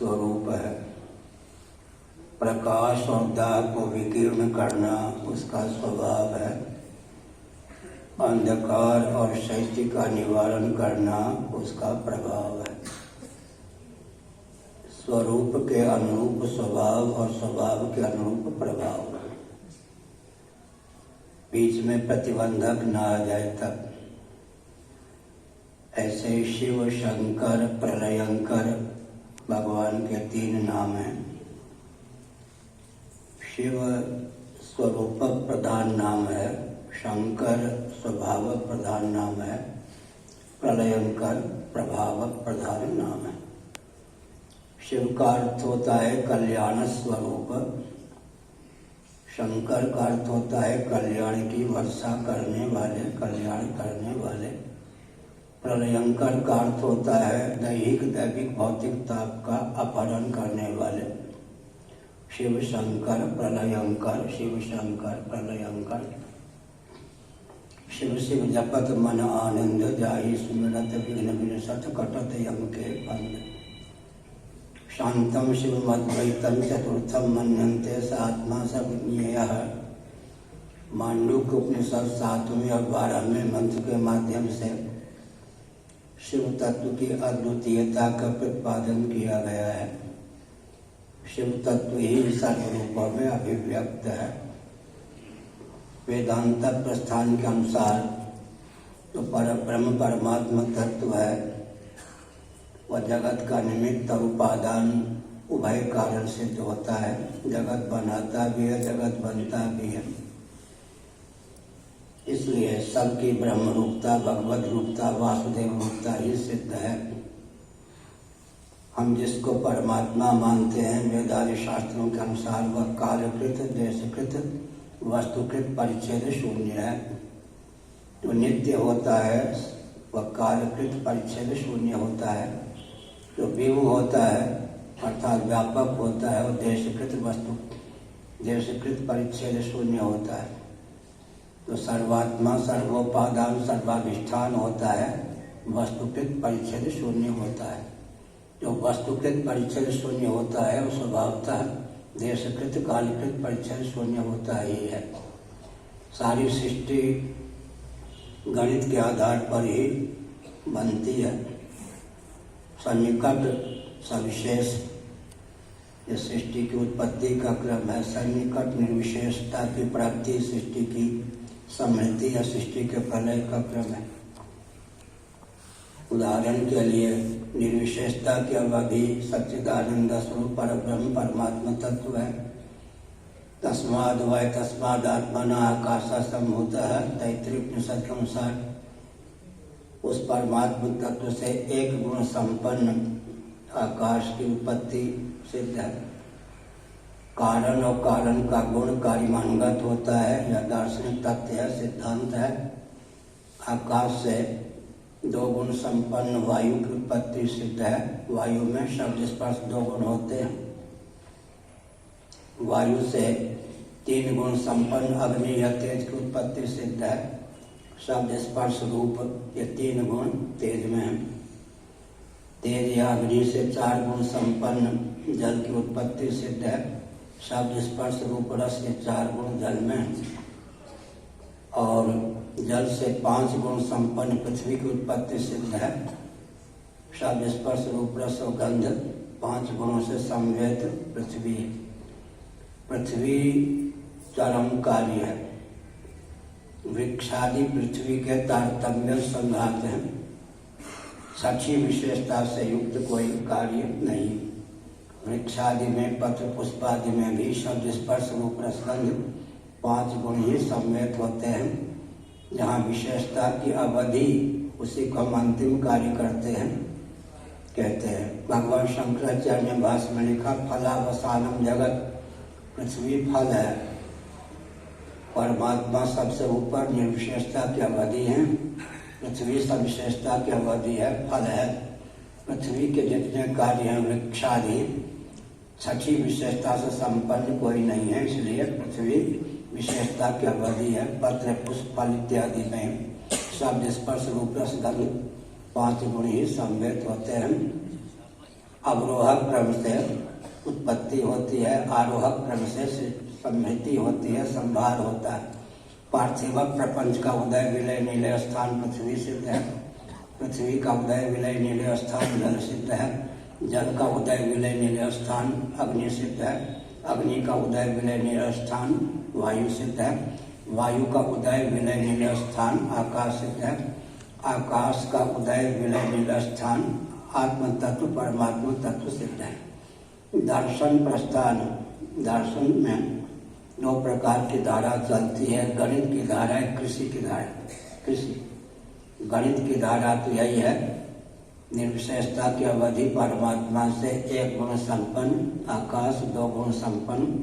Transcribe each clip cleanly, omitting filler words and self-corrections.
स्वरूप है। प्रकाश और दाग को विकीर्ण करना उसका स्वभाव है। अंधकार और शैत्य का निवारण करना उसका प्रभाव है। स्वरूप के अनुरूप स्वभाव और स्वभाव के अनुरूप प्रभाव। बीच में प्रतिबंधक न आ जाए तब। ऐसे शिव, शंकर, प्रलयंकर भगवान के 3 नाम हैं। शिव स्वरूप प्रधान नाम है, शंकर स्वभाव प्रधान नाम है, प्रलयंकर प्रभाव प्रधान नाम है। शिव का अर्थ होता है कल्याण स्वरूप, शंकर का अर्थ होता है कल्याण की वर्षा करने वाले, कल्याण करने वाले। प्रलयंकर का अर्थ होता है दैहिक दैविक भौतिक ताप का अपहरण करने वाले। शिव शंकर प्रलयंकर, शिव शंकर प्रलयंकर। शिव शिव जपत मन आनंद, जाहि सुमिरत विघ्न विनशत कटत यम के बंद। शांतम शिवमद्वैतम चतुर्थम मन्यन्ते स आत्मा स विज्ञेयः। मांडूक्य उपनिषद 7वें और 12वें मंत्र के माध्यम से शिव तत्व की अद्वितीयता का प्रतिपादन किया गया है। शिव तत्व ही सर्वरूपों में अभिव्यक्त है। वेदांत प्रस्थान के अनुसार तो परब्रह्म परमात्मा तत्व है, वह जगत का निमित्त और उपादान उभय कारण सिद्ध होता है। जगत बनाता भी है, जगत बनता भी है। इसलिए सबकी ब्रह्म रूपता, भगवत रूपता, वासुदेव रूपता ही सिद्ध है। हम जिसको परमात्मा मानते हैं वेदादि शास्त्रों के अनुसार वह कालकृत, देशकृत, वस्तुकृत, परिच्छेद शून्य है। जो नित्य होता है वह कालकृत परिच्छेद शून्य होता है। जो विभु होता है अर्थात व्यापक होता है, वो देशकृत वस्तु देशकृत परिच्छेद शून्य होता है। तो सर्वात्मा सर्वोपादान सर्वाधिष्ठान होता है, वस्तुकृत परिच्छेद शून्य होता है। जो वस्तुकृत परिच्छेद शून्य होता है वो स्वभावतः देशकृत कालकृत परिच्छेद शून्य होता ही है। सारी सृष्टि गणित के आधार पर ही बनती है। सन्निकट सविशेष ये सृष्टि की उत्पत्ति का क्रम है। सन्निकट निर्विशेषता की प्राप्ति सृष्टि की समृद्धि या सृष्टि के प्रलय का क्रम है। उदाहरण के लिए निर्विशेषता की अवधि सच्चिदानंद स्वरूप परब्रह्म परमात्मा तत्व है। तस्माद् वै तस्माद् आत्मना आकाशः सम्भूतः, तैत्तिरीय उपनिषद के अनुसार उस परमात्मा तत्व से एक गुण संपन्न आकाश की उत्पत्ति सिद्ध है। कारण और कारण का गुण कार्यमानगत होता है, यह दार्शनिक तथ्य है, सिद्धांत है। आकाश से 2 गुण संपन्न वायु की उत्पत्ति सिद्ध है। वायु में शब्द स्पर्श 2 गुण होते हैं। वायु से 3 गुण संपन्न अग्नि या तेज की उत्पत्ति सिद्ध है। शब्द स्पर्श रूप ये 3 गुण तेज में है। तेज या अग्नि से 4 गुण संपन्न जल की उत्पत्ति सिद्ध है। शब्द स्पर्श रूप रस ये 4 गुण जल में है। और जल से 5 गुण संपन्न पृथ्वी की उत्पत्ति सिद्ध है। शब्द स्पर्श रूप रस और गंध 5 गुणों से समवेत पृथ्वी। पृथ्वी चरमकारी है। वृक्षादि पृथ्वी के तारतम्य संघात हैं। सच्ची विशेषता से युक्त कोई कार्य नहीं। वृक्षादि में पत्र पुष्पादि में भी शब्द स्पर्श रूप रसगंध 5 गुण ही सम्मिलित होते हैं। जहाँ विशेषता की अवधि उसी को हम अंतिम कार्य करते हैं कहते हैं। भगवान शंकराचार्य ने भाष्य में लिखा फलावसानम जगत, पृथ्वी फल है। परमात्मा सबसे ऊपर निर्विशेषता की अवधि है, पृथ्वी सविशेषता की अवधि है, फल है। पृथ्वी के जितने कार्य हैं वृक्षादि छठी विशेषता से संपन्न कोई नहीं है, इसलिए पृथ्वी विशेषता की अवधि है। पत्र पुष्प फल इत्यादि में शब्द स्पर्श रूप रस गंध 5 गुण ही सम्मिलित होते हैं। अवरोहक क्रम से उत्पत्ति होती है, आरोहक क्रम से समृद्धि होती है, संभार होता है। पार्थिव प्रपंच का उदय विलय निलय स्थान पृथ्वी सिद्ध है, पृथ्वी का उदय विलय निलय स्थान जल सिद्ध है, जल का उदय विलय निलय स्थान अग्नि सिद्ध है, अग्नि का उदय विलय निलय स्थान वायु सिद्ध है, वायु का उदय विलय निलय स्थान आकाश सिद्ध है, आकाश का उदय विलय निलय स्थान आत्म तत्व परमात्मा तत्व सिद्ध है। दर्शन प्रस्थान, दर्शन में दो प्रकार की धारा चलती है, गणित की धारा है, कृषि की धारा। कृषि गणित की धारा तो यही है, निर्विशेषता की अवधि परमात्मा से 1 गुण संपन्न आकाश, 2 गुण संपन्न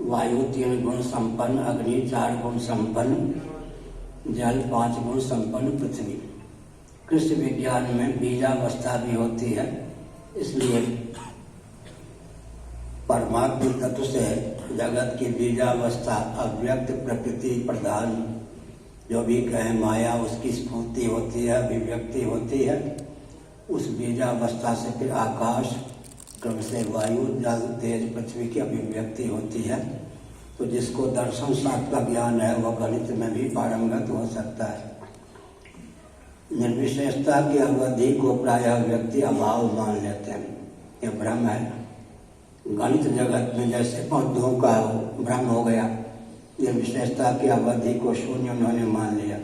वायु, 3 गुण संपन्न अग्नि, 4 गुण संपन्न जल, 5 गुण संपन्न पृथ्वी। कृषि विज्ञान में बीजावस्था भी होती है, इसलिए परमात्मा तत्व से जगत की बीजावस्था अव्यक्त प्रकृति प्रधान जो भी कहें माया, उसकी स्फूर्ति होती है, अभिव्यक्ति होती है। उस बीजावस्था से फिर आकाश, क्रम से वायु, जल, तेज, पृथ्वी की अभिव्यक्ति होती है। तो जिसको दर्शन शास्त्र का ज्ञान है वह गणित में भी पारंगत हो सकता है। निर्विशेषता की अवधि को प्रायः व्यक्ति अभाव मान लेते हैं, यह भ्रम है। गणित जगत में जैसे बौद्धों का भ्रम हो गया, निर्विशेषता की अवधि को शून्य उन्होंने मान लिया।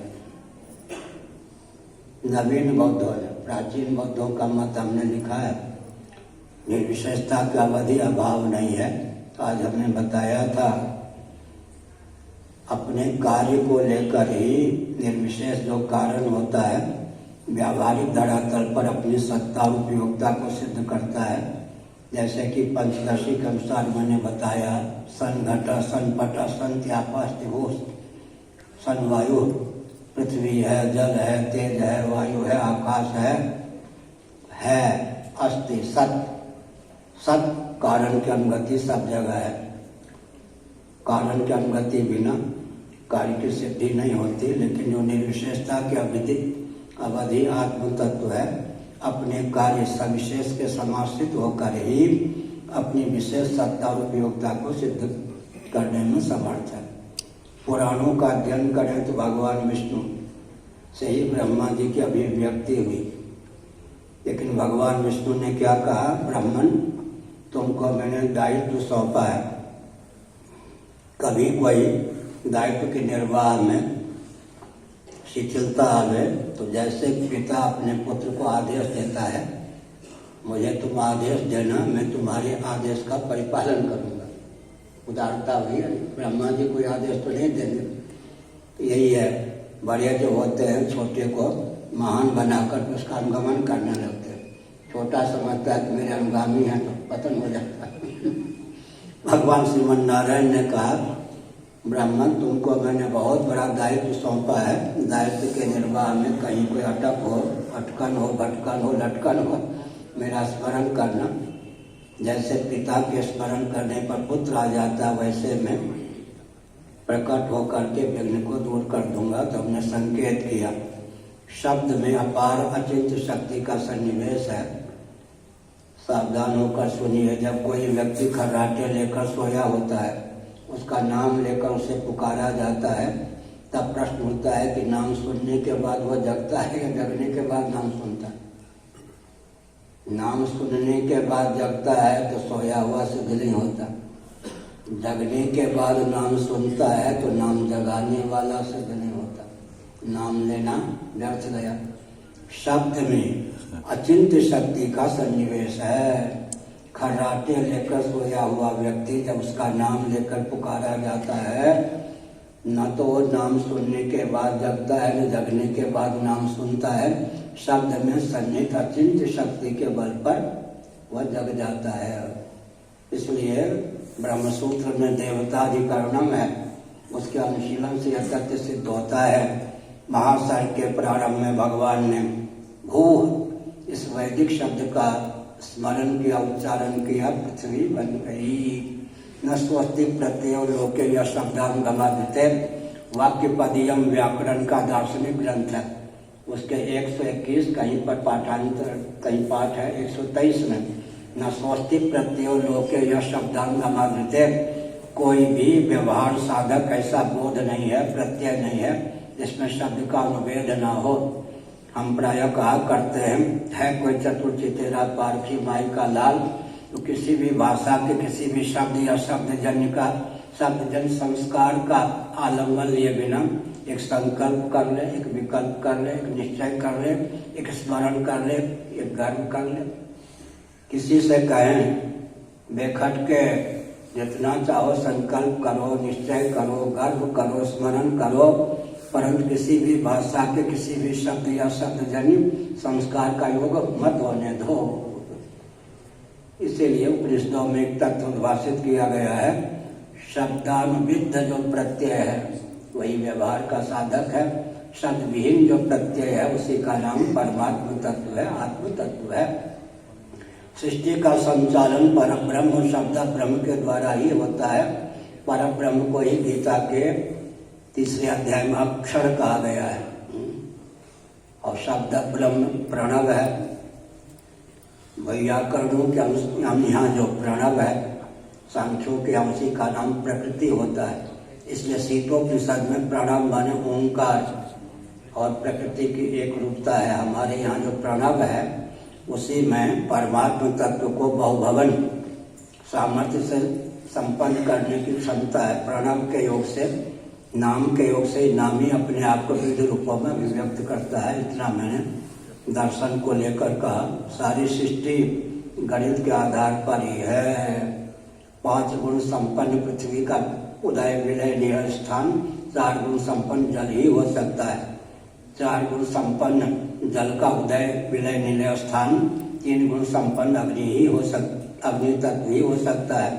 नवीन बौद्धों ने, प्राचीन बौद्धों का मत हमने लिखा है, निर्विशेषता की अवधि अभाव नहीं है। आज हमने बताया था अपने कार्य को लेकर ही निर्विशेष जो कारण होता है व्यावहारिक धरातल पर अपनी सत्ता और उपयोगिता को सिद्ध करता है। जैसे कि पंचदशी के अनुसार मैंने बताया, सन घट, सन पट, सन त्यापा, स्थिभूष, सन वायु, पृथ्वी है, जल है, तेज है, वायु है, आकाश है, अस्ति, सत कारण की अनुगति सब जगह है। कारण की अनुगति बिना कार्य की सिद्धि नहीं होती। लेकिन जो निर्विशेषता की अवधि आत्म तत्व है, अपने कार्य सविशेष के समाश्रित होकर ही अपनी विशेष सत्ता और उपयोगिता को सिद्ध करने में समर्थ है। पुराणों का अध्ययन करें तो भगवान विष्णु से ही ब्रह्मा जी की अभिव्यक्ति हुई। लेकिन भगवान विष्णु ने क्या कहा, ब्राह्मण तुमको मैंने दायित्व सौंपा है, कभी कोई दायित्व के निर्वाह में शिथिलता आवे तो जैसे पिता अपने पुत्र को आदेश देता है, मुझे तुम आदेश देना, मैं तुम्हारे आदेश का परिपालन करूंगा। उदारता हुई, ब्रह्मा जी कोई आदेश तो नहीं देंगे। तो यही है, बड़े जो होते हैं छोटे को महान बनाकर उसका अनुगमन करने लगते हैं। छोटा समझता है कि मेरे अनुगामी हैं तो पतन हो जाता है। भगवान श्रीमन नारायण ने कहा, ब्राह्मण तुमको मैंने बहुत बड़ा दायित्व सौंपा है, दायित्व के निर्वाह में कहीं कोई अटक हो, अटकन हो, भटकन हो, लटकन हो, मेरा स्मरण करना। जैसे पिता के स्मरण करने पर पुत्र आ जाता, वैसे मैं प्रकट होकर के विघ्न को दूर कर दूंगा। तो हमने संकेत किया, शब्द में अपार अचिंत शक्ति का सन्निवेश है। सावधान होकर सुनिए, जब कोई व्यक्ति खर्राटे लेकर सोया होता है, उसका नाम लेकर उसे पुकारा जाता है, तब प्रश्न उठता है कि नाम सुनने के बाद वह जगता है या जगने के बाद नाम सुनता है। नाम सुनने के बाद जगता है तो सोया हुआ सिद्ध नहीं होता, जगने के बाद नाम सुनता है तो नाम जगाने वाला सिद्ध नहीं होता। नाम लेना व्यर्थ गया। शब्द में अचिंत शक्ति का सन्निवेश है। खर्राटे लेकर सोया हुआ व्यक्ति जब उसका नाम लेकर पुकारा जाता है, न तो वो नाम सुनने के बाद जगता है, न जगने के बाद नाम सुनता है। शब्द में सन्निहित अचिंत शक्ति के बल पर वह जग जाता है। इसलिए ब्रह्मसूत्र में देवताधिकरणम है, उसके अनुशीलन से यह तथ्य सिद्ध होता है। महासार के प्रारंभ में भगवान ने भू इस वैदिक शब्द का स्मरण किया, उच्चारण किया, पृथ्वी बन गई। न स्वस्ति प्रत्यय लोके या शब्दांगमादिते वाक्यपदीयम व्याकरण का दार्शनिक ग्रंथ है। उसके 121 कहीं पर पाठांतर, कहीं पाठ है 123 में न स्वस्ति प्रत्ययो लोके यह शब्दांगमादृते। कोई भी व्यवहार साधक ऐसा बोध नहीं है, प्रत्यय नहीं है जिसमें शब्द का अनुवेद न हो। हम प्रायः कहा करते हैं, है कोई चतुर्चितेरा पारखी माई का लाल, तो किसी भी भाषा के किसी भी शब्द या शब्दजन्य संस्कार का आलंबन लिए बिना एक संकल्प कर ले, एक विकल्प कर ले, एक निश्चय कर ले, एक स्मरण कर ले, एक गर्व कर ले। किसी से कहें बेखटके जितना चाहो संकल्प करो, निश्चय करो, गर्व करो, स्मरण करो, परंतु किसी भी भाषा के किसी भी शब्द या शब्दजन्य संस्कार का योग मत होने दो। इसीलिए उपनिषदों में एक तत्व उद्भाषित किया गया है, शब्दानुविद्ध जो प्रत्यय है वही व्यवहार का साधक है, शब्द विहीन जो प्रत्यय है उसी का नाम परमात्म तत्व है, आत्म तत्व है। सृष्टि का संचालन परब्रह्म शब्द ब्रह्म के द्वारा ही होता है। परब्रह्म को ही गीता के 3 अध्याय में अक्षर कहा गया है, और शब्द ब्रह्म प्रणव है। वैयाकरणों के हम यहाँ जो प्रणव है, सांख्यों के उसी का नाम प्रकृति होता है। इसलिए शीतोपनिषद में प्रणव माने ओंकार और प्रकृति की एक रूपता है। हमारे यहाँ जो प्रणव है उसी में परमात्म तत्व को बहुभवन सामर्थ्य से संपन्न करने की क्षमता है। प्रणव के योग से, नाम के योग से नामी अपने आप को विविध रूपों में अभिव्यक्त करता है। इतना मैंने दर्शन को लेकर कहा। सारी सृष्टि गणित के आधार पर ही है। 5 गुण संपन्न पृथ्वी का उदय विलय निर स्थान, 4 गुण संपन्न जल ही हो सकता है। 4 गुण संपन्न जल का उदय विलय निलय स्थान, 3 गुण संपन्न अग्नि तत्व ही हो सकता है।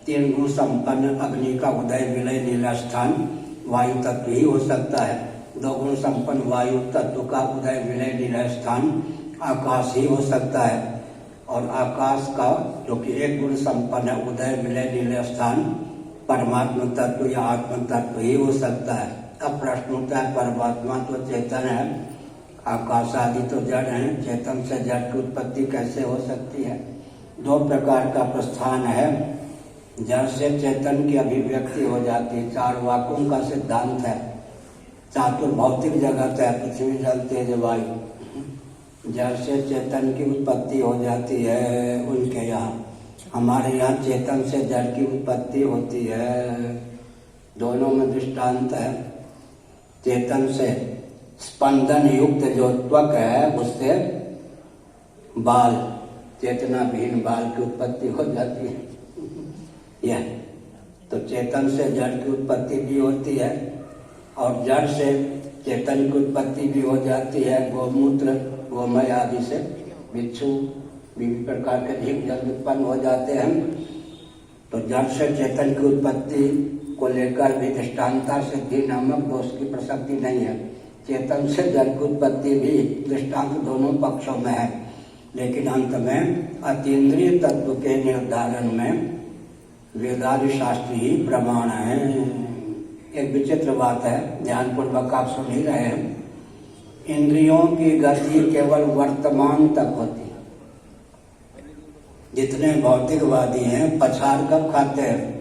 3 गुण संपन्न अग्नि का उदय विलय निलय स्थान वायु तत्व ही हो सकता है। 2 गुण संपन्न वायु तत्व का उदय विलय निलय स्थान आकाश ही हो सकता है। और आकाश का जो कि 1 गुण संपन्न उदय विलय निलय स्थान परमात्मा तत्व या आत्म तत्व ही हो सकता है। अब प्रश्न होता है, परमात्मा तो चेतन है, आकाश आदि तो जड़ है, चेतन से जड़ की उत्पत्ति कैसे हो सकती है? 2 प्रकार का प्रस्थान है। जड़ से चेतन की अभिव्यक्ति हो जाती है। 4 वाकों का सिद्धांत है। चातुर्भौतिक जगत है, पृथ्वी जल तेज वायु। जड़ से चेतन की उत्पत्ति हो जाती है उनके यहाँ। हमारे यहाँ चेतन से जड़ की उत्पत्ति होती है। दोनों में दृष्टांत है। चेतन से स्पंदन युक्त जो त्वक है उससे बाल, चेतना विहीन बाल की उत्पत्ति हो जाती है। यह तो चेतन से जड़ की उत्पत्ति भी होती है और जड़ से चेतन की उत्पत्ति भी हो जाती है। गोमूत्र गोमय आदि से बिच्छू विभिन्न प्रकार के जीव जल उत्पन्न हो जाते हैं। तो जड़ से चेतन की उत्पत्ति को लेकर भी दृष्टांता सिद्धि नामक दोष की प्रसक्ति नहीं है। चेतन से जड़ की उत्पत्ति भी दृष्टांत दोनों पक्षों में है, लेकिन अंत में अतीन्द्रिय तत्व के निर्धारण में वेदादि शास्त्र ही प्रमाण है। एक विचित्र बात है, ध्यानपूर्वक आप सुन ही रहे हैं। इंद्रियों की गति केवल वर्तमान तक होती है। जितने भौतिकवादी हैं पछाड़ कर खाते हैं।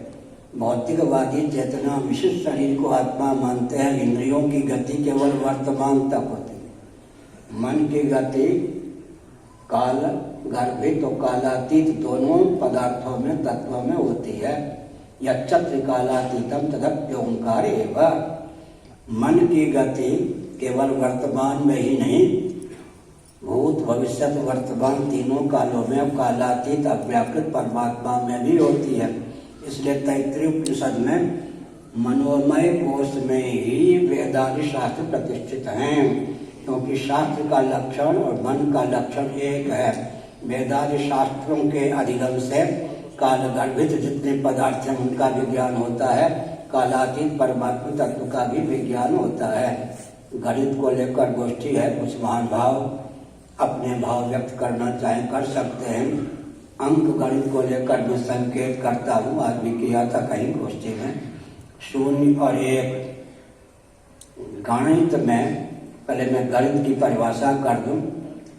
भौतिकवादी चेतना विशिष्ट शरीर को आत्मा मानते हैं। इंद्रियों की गति केवल वर्तमान तक होती है। मन की गति काल गर्भित और कालातीत दोनों पदार्थों में तत्वों में होती है। यच्चत्र कालातीतम तदप्योंकार एवं। मन की गति केवल वर्तमान में ही नहीं, भूत भविष्यत वर्तमान तीनों कालों में कालातीत अव्याकृत परमात्मा में भी होती है। इसलिए तैत्तिरीय उपनिषद में मनोमय कोश में ही वेदादि शास्त्र प्रतिष्ठित हैं, क्योंकि शास्त्र का लक्षण और मन का लक्षण एक है। वेदादि शास्त्रों के अधिगम से काल गर्भित जितने पदार्थ हैं उनका विज्ञान होता है, कालातीत परमात्मा तत्व का भी विज्ञान होता है। गणित को लेकर गोष्ठी है, कुछ महान भाव अपने भाव व्यक्त करना चाहे कर सकते हैं। अंक गणित को लेकर मैं संकेत करता हूँ, आज भी किया था कहीं गोष्ठी में। 0 और 1 गणित में, पहले मैं गणित की परिभाषा कर दूं।